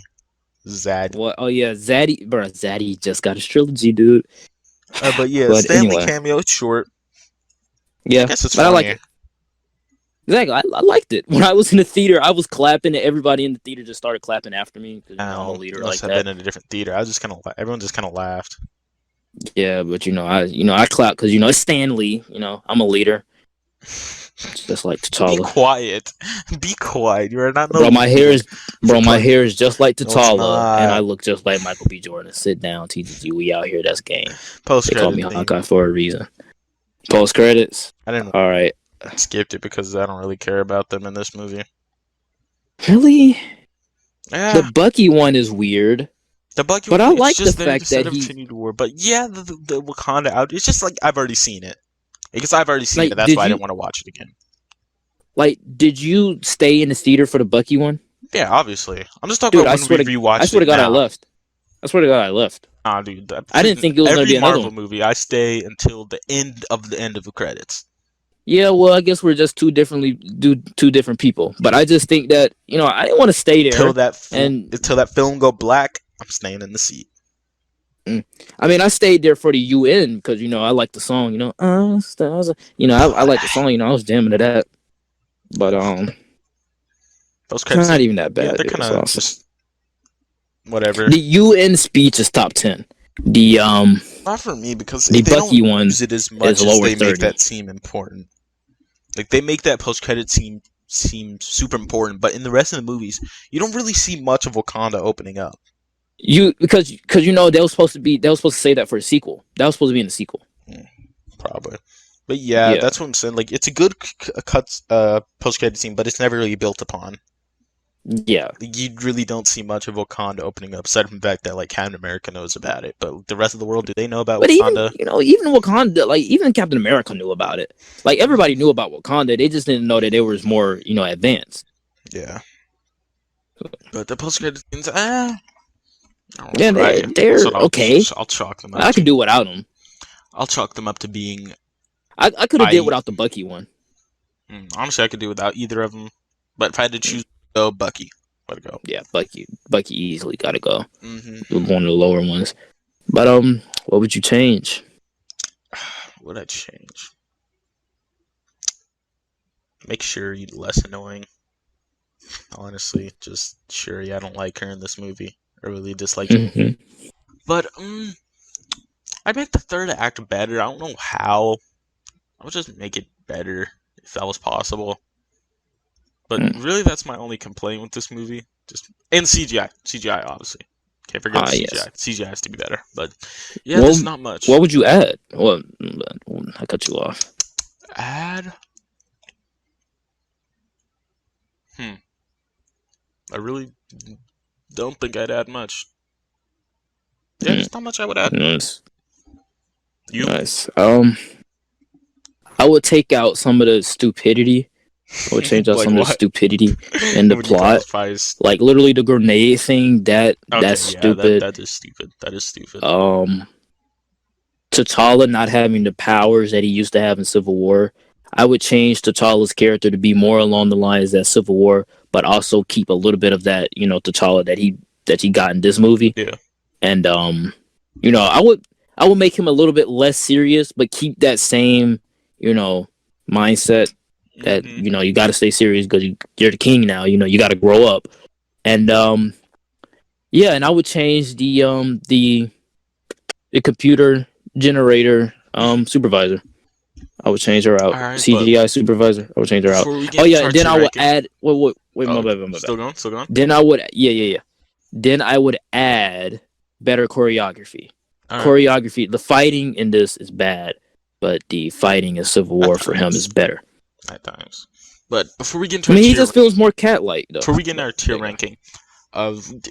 What? Oh yeah, Zaddy. Bro, Zaddy just got his trilogy, dude.
But Stanley cameo. It's short.
Yeah,
I guess it's
but
funny.
I like it. Exactly, I liked it. When I was in the theater, I was clapping, and everybody in the theater just started clapping after me because I'm a leader like that.
I've been in a different theater. I was just everyone just kind of laughed.
Yeah, but I clap because it's Stanley. I'm a leader. Just like T'Challa.
Be quiet. You are not.
Bro, my hair is just like T'Challa, and I look just like Michael B. Jordan. Sit down, TGG. We out here. That's game. They call me Hawkeye for a reason. Post credits.
I didn't.
All right.
I skipped it because I don't really care about them in this movie.
Really?
Yeah.
The Bucky one is weird.
The Bucky
but
one,
I like the fact that he.
War. But yeah, the Wakanda out. It's just like I've already seen it. Because I've already seen it. That's why I didn't want to watch it again.
Like, did you stay in the theater for the Bucky one?
Yeah, obviously. I'm just talking about when we rewatched it.
I swear to God, I left.
Nah, dude.
I didn't think it was going to be another
Marvel movie. I stay until the end of the credits.
Yeah, well, I guess we're just two different people. But I just think that I didn't want to stay there
until that film go black. I'm staying in the seat.
I mean, I stayed there for the UN because I like the song. I like the song. I was jamming to that. But
those credits,
it's not even that bad.
Yeah, they're kind of just whatever.
The UN speech is top 10. The
not for me because
the
they
Bucky
don't
one
use it as much as they make that seem important. Like they make that post-credit scene seem super important, but in the rest of the movies, you don't really see much of Wakanda opening up.
Because you know they were supposed to say that for a sequel. That was supposed to be in the sequel.
Probably. But yeah, that's what I'm saying. Like it's a good post-credit scene, but it's never really built upon.
Yeah.
You really don't see much of Wakanda opening up, aside from the fact that like Captain America knows about it. But the rest of the world, do they know about Wakanda?
Even Wakanda, like even Captain America knew about it. Like everybody knew about Wakanda. They just didn't know that it was more, advanced.
Yeah. But the post-credit scenes,
yeah, they're okay.
I'll chalk them up.
I could do without them.
I'll chalk them up to being.
I could have did without the Bucky one.
Honestly, I could do without either of them. But if I had to choose, go Bucky. Let it go.
Yeah, Bucky easily gotta go.
Mm-hmm.
One of the lower ones. But what would you change?
What would I change? Make Shuri less annoying. Honestly, just Shuri. I don't like her in this movie. I really dislike her. But I make the third act better. I don't know how. I would just make it better if that was possible. But really, that's my only complaint with this movie. And CGI. CGI, obviously. Can't forget CGI. Yes. CGI has to be better. But yeah, there's not much.
What would you add? Well, I cut you off.
Add? I really don't think I'd add much. Yeah, there's not much I would add.
Nice.
You?
Nice. I would take out some of the stupidity. I would change out some of the stupidity in the plot. Like literally the grenade thing. That's stupid.
That is stupid. That is stupid.
T'Challa not having the powers that he used to have in Civil War. I would change T'Challa's character to be more along the lines that Civil War, but also keep a little bit of that, T'Challa that he got in this movie.
Yeah.
And I would make him a little bit less serious, but keep that same, mindset that you got to stay serious because you're the king now. You got to grow up. And and I would change the computer generator supervisor. I would change her out. Right, CGI supervisor. I would change her out. Oh yeah, and then I would add. Wait, my bad.
Still going.
Then I would Then I would add better choreography. Choreography. The fighting in this is bad, but the fighting in Civil War for him is better.
At times. But before we get into
he just feels more cat-like though.
Before we get in our tier ranking,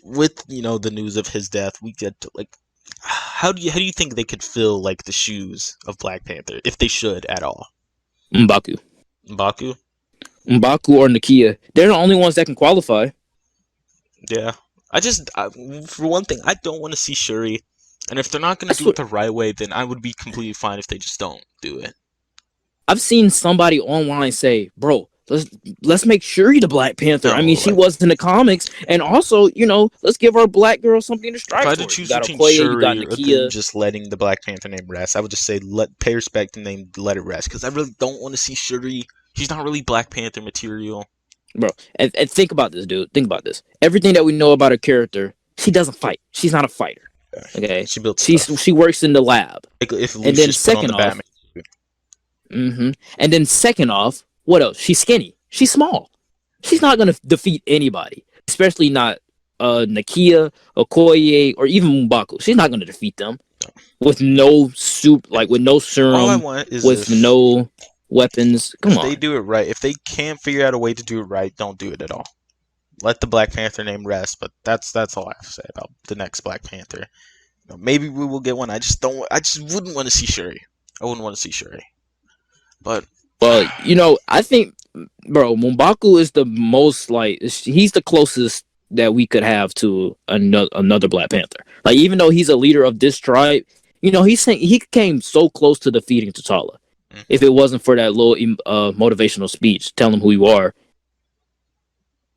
with the news of his death, we get to how do you think they could fill the shoes of Black Panther if they should at all?
M'Baku
or
Nakia. They're the only ones that can qualify.
Yeah. For one thing, I don't want to see Shuri, and if they're not going to do it the right way, then I would be completely fine if they just don't do it.
I've seen somebody online say, "Bro, let's make Shuri the Black Panther." I mean, she was in the comics, and also, let's give our black girl something to strive for.
If I had to choose between Shuri or just letting the Black Panther name rest, I would just say pay respect to the name, let it rest, because I really don't want to see Shuri. She's not really Black Panther material.
Bro, and think about this, dude. Think about this. Everything that we know about her character, she doesn't fight. She's not a fighter. Okay, she works in the lab. And then second off. And then second off, what else? She's skinny. She's small. She's not gonna defeat anybody, especially not Nakia, Okoye, or even M'Baku. She's not gonna defeat them with no with no serum.
All I want is
no weapons. Come on.
They do it right. If they can't figure out a way to do it right, don't do it at all. Let the Black Panther name rest. But that's all I have to say about the next Black Panther. Maybe we will get one. I just wouldn't want to see Shuri. I wouldn't want to see Shuri. But
I think, bro, M'Baku is the most he's the closest that we could have to another Black Panther. Even though he's a leader of this tribe, he's saying he came so close to defeating T'Challa. If it wasn't for that little motivational speech, telling him who you are,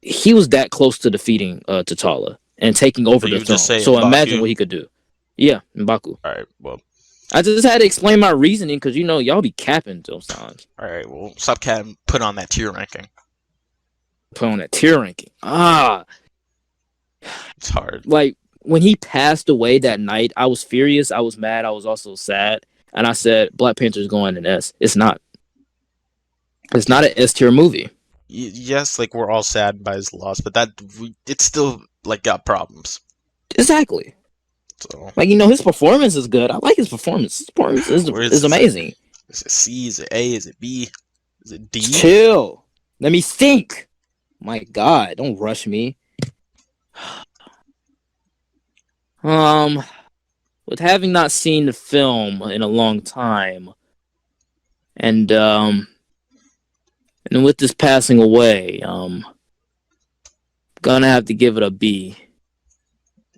he was that close to defeating T'Challa and taking over the throne. So M'Baku. Imagine what he could do. Yeah, M'Baku.
All right, well.
I just had to explain my reasoning because y'all be capping those times.
All right, well, stop capping. Put on that tier ranking.
It's
hard.
When he passed away that night, I was furious. I was mad. I was also sad. And I said, Black Panther's going in S. It's not. It's not an S tier movie.
Yes, like we're all saddened by his loss, but it's still like got problems.
Exactly.
So
Like, his performance is good. I like his performance. His performance is amazing.
Is it C? Is it A? Is it B? Is it D?
Chill. Let me think. My God, don't rush me. With having not seen the film in a long time, and with this passing away, gonna have to give it a B.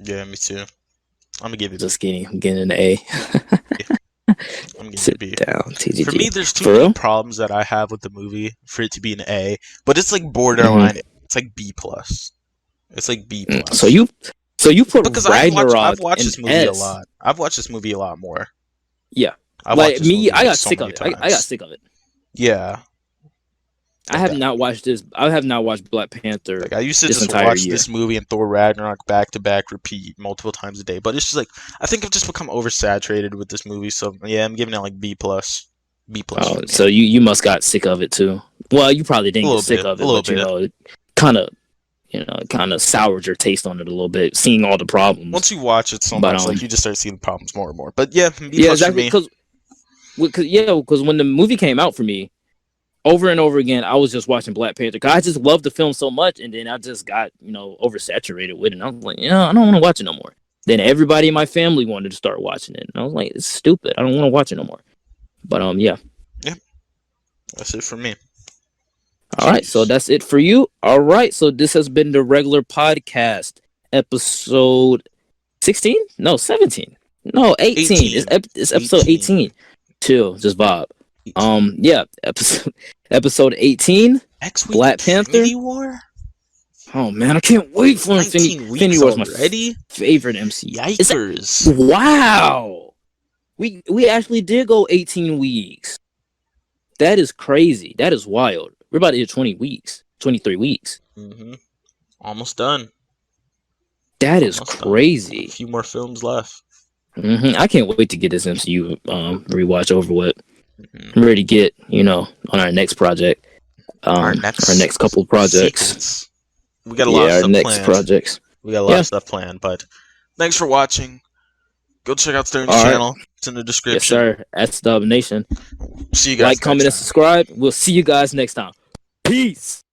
Yeah, me too. I'm gonna give it.
Just kidding. I'm getting an A.
I'm gonna give it a B.
Down, TGG.
For me, there's too many problems that I have with the movie for it to be an A, but it's like borderline. Mm-hmm. It's like B plus. It's like B plus.
So you put
because
Ragnarok
I've watched this movie
S.
a lot. I've watched this movie a lot more.
Yeah,
I
got sick of it. I got sick of it.
Yeah.
I have not watched this. I have not watched Black Panther.
Like, I used to just watch this movie and Thor Ragnarok back to back, repeat multiple times a day. But it's just like I think I've just become oversaturated with this movie. So yeah, I'm giving it like B plus. B plus.
Oh, so you must got sick of it too. Well, you probably didn't get sick of it, but it kind of soured your taste on it a little bit, seeing all the problems.
Once you watch it so much, like you just start seeing the problems more and more. But yeah, B plus
exactly.
For me.
Because when the movie came out for me, over and over again, I was just watching Black Panther. Cause I just loved the film so much, and then I just got oversaturated with it. And I was like, I don't want to watch it no more. Then everybody in my family wanted to start watching it, and I was like, it's stupid. I don't want to watch it no more. But yeah,
that's it for me.
All right, so that's it for you. All right, so this has been the regular podcast episode 16? No, 17. No, 18. It's episode 18. Chill, just vibe. Yeah, episode 18.
Next week,
Black Panther.
Infinity War.
Oh man, I can't wait for Infinity War. My favorite MCU.
Yikers!
Wow, we actually did go 18 weeks. That is crazy. That is wild. We're about to hit 20 weeks, 23 weeks.
Mm-hmm. Almost done.
That is crazy.
A few more films left.
Mm-hmm. I can't wait to get this MCU rewatch over with. Mm-hmm. I'm ready to get on our next project. Our next couple of projects.
Sequence. We got a lot of stuff
next
planned.
Projects.
We got a lot of stuff planned, but thanks for watching. Go check out SdUbnation channel. It's in the description.
Yes, sir. SdUbnation.
See you guys.
Like, comment, and subscribe. We'll see you guys next time. Peace.